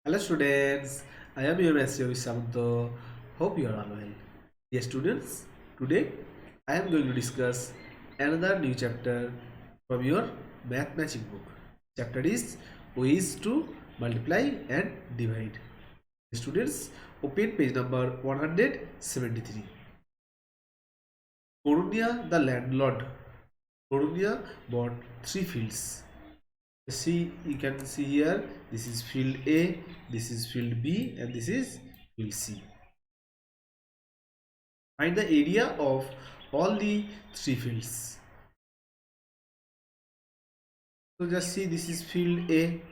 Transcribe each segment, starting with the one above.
Hello students, I am your Master Samanto. Hope you are all well. Dear students, today I am going to discuss another new chapter from your math matching book. Chapter is ways to multiply and divide. Students, open page number 173. Corunia the landlord. Corunia bought 3 fields. See, you can see here, this is field A, this is field B, and this is field C. Find the area of all the 3 fields. So just see, this is field A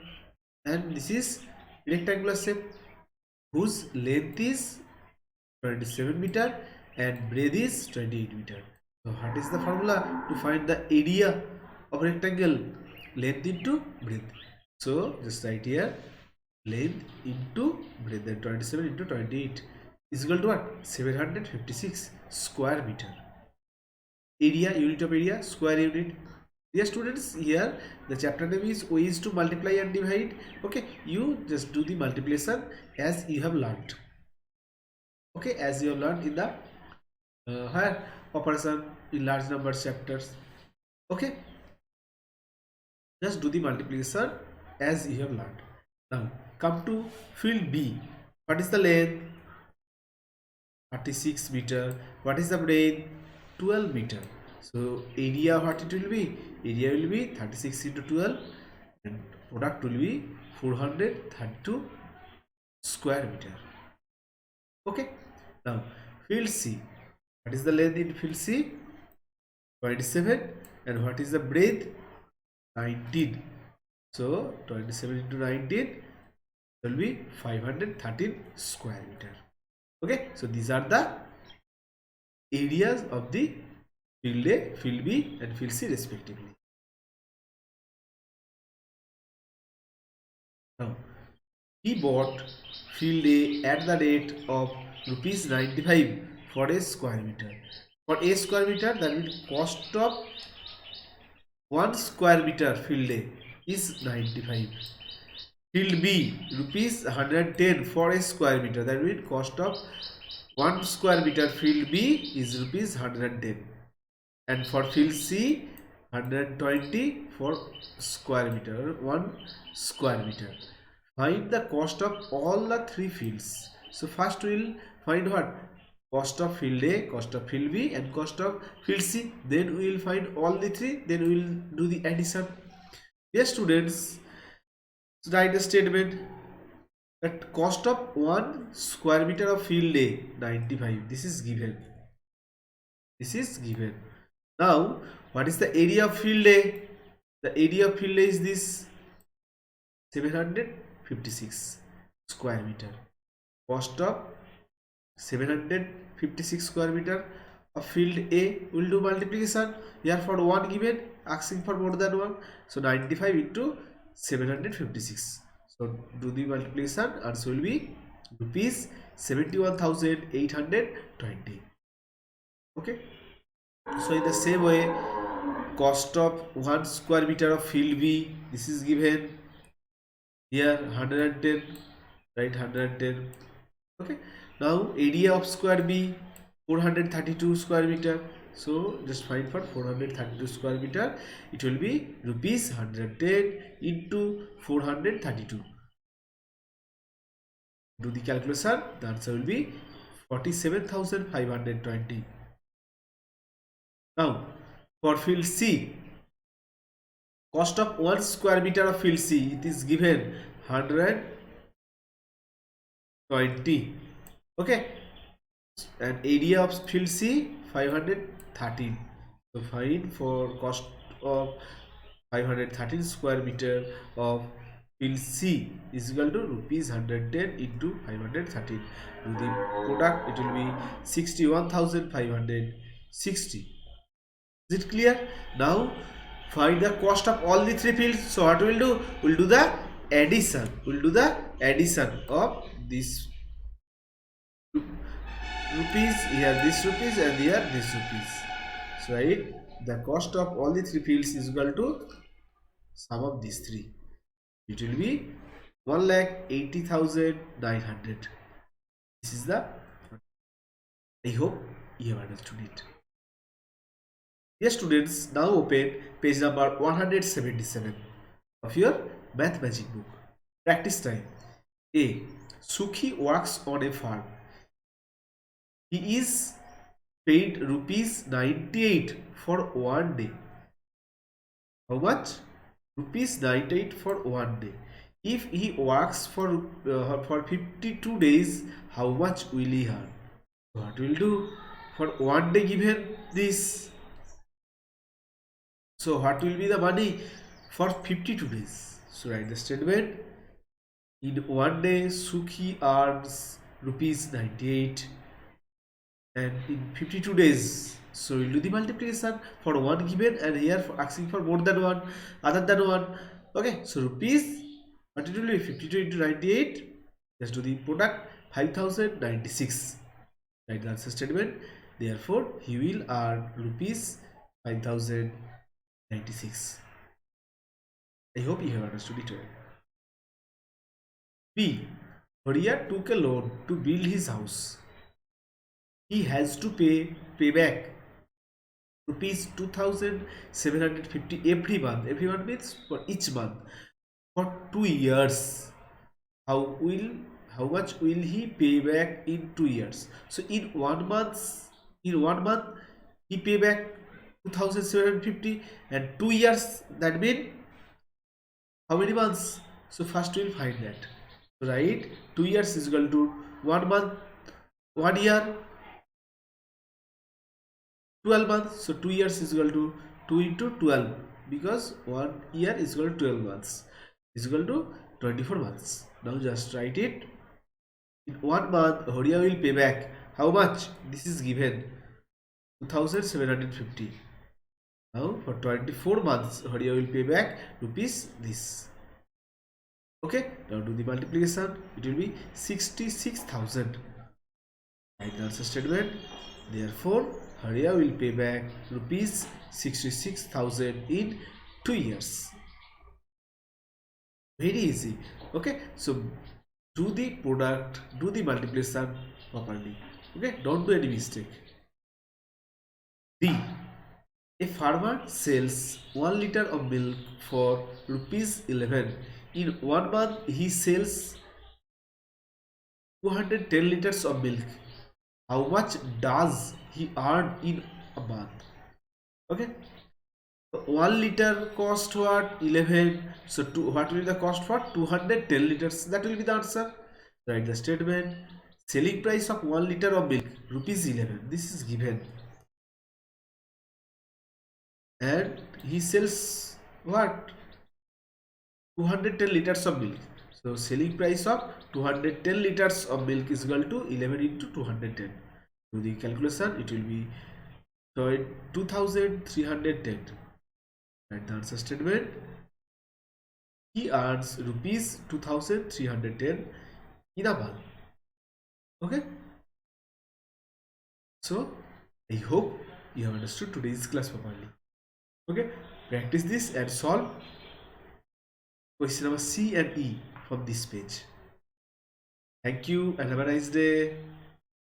and this is rectangular shape whose length is 27 meter and breadth is 28 meter. So what is the formula to find the area of rectangle? Length into breadth. So just write here, length into breadth, then 27 into 28 is equal to what? 756 square meter. Area, unit of area, square unit. Dear students, here the chapter name is ways to multiply and divide. Okay, you just do the multiplication as you have learned. Okay, as you have learned in the higher operation in large number chapters. Okay, just do the multiplication as you have learned. Now come to field B. What is the length? 36 meter. What is the breadth? 12 meter. So area, what it will be? Area will be 36 into 12 and product will be 432 square meter. Okay. Now field C. What is the length in field C? 27. And what is the breadth? 19. So 27 into 19 will be 513 square meter. Okay, so these are the areas of the field A, field B and field C respectively. Now he bought field A at the rate of rupees 95 for a square meter. For a square meter, that means cost of 1 square meter field A is 95. Field B, rupees 110 for a square meter. That means cost of 1 square meter field B is rupees 110. And for field C, 120 for square meter, 1 square meter. Find the cost of all the 3 fields. So first we will find what? Cost of field A, cost of field B and cost of field C. Then we will find all the 3. Then we will do the addition. Yes students, write a statement that cost of 1 square meter of field A 95. This is given. This is given. Now what is the area of field A? The area of field A is this 756 square meter. Cost of 756 square meter of field A will do multiplication. Here for 1 given, asking for more than 1. So 95 into 756. So do the multiplication. Answer will be rupees 71,820. Okay. So in the same way, cost of 1 square meter of field B, this is given here 110, right? 110. Okay. Now area of square B 432 square meter. So just find for 432 square meter. It will be rupees 110 into 432. Do the calculation. The answer will be 47,520. Now for field C, cost of 1 square meter of field C, it is given 120. Okay, and area of field C 513. So find for cost of 513 square meter of field C is equal to rupees 110 into 513. Do the product, it will be 61,560. Is it clear? Now find the cost of all the 3 fields. So what we'll do? We'll do the addition. We'll do the addition of this rupees, here this rupees and here this rupees. So right, the cost of all the 3 fields is equal to sum of these 3. It will be 1,80,900. This is the, I hope you have understood it. Yes, students, now open page number 177 of your math magic book. Practice time. A. Sukhi works on a farm. He is paid rupees 98 for one day. How much? Rupees 98 for one day. If he works for 52 days, how much will he earn? What will do? For one day given this. So what will be the money for 52 days? So write the statement. In one day, Sukhi earns rupees 98, and in 52 days, so we'll do the multiplication for one given, and here for asking for more than one, other than one. Okay, so rupees, what it will be, 52 into 98, just do the product, 5096. Write the answer statement. Therefore he will earn rupees 5096. I hope you have understood it well. B. Horia took a loan to build his house. He has to pay back rupees 2,750 every month. Every month means for each month for 2 years. How much will he pay back in 2 years? So in one month he pay back 2,750, and 2 years, that means how many months? So first we will find that. Right, 2 years is equal to 1 month, 1 year, 12 months. So 2 years is equal to 2 into 12, because 1 year is equal to 12 months, is equal to 24 months. Now just write it. In 1 month Horia will pay back how much? This is given 2,750. Now for 24 months Horia will pay back rupees this. Okay, now do the multiplication. It will be 66,000. Write the answer statement. Therefore Haria will pay back rupees 66,000 in 2 years. Very easy. Okay, so do the product, do the multiplication properly. Okay, don't do any mistake. D. A farmer sells 1 liter of milk for rupees 11. In 1 month he sells 210 liters of milk. How much does he earn in a month? Okay, 1 liter cost what? 11. So what will be the cost for 210 liters? That will be the answer. Write the statement. Selling price of 1 liter of milk rupees 11. This is given, and he sells what? 210 liters of milk. So selling price of 210 liters of milk is equal to 11 into 210. Do the calculation. It will be 2,310. Write the answer statement. He earns rupees 2,310 in a month. Okay. So I hope you have understood today's class properly. Okay. Practice this and solve question number C and E from this page. Thank you and have a nice day.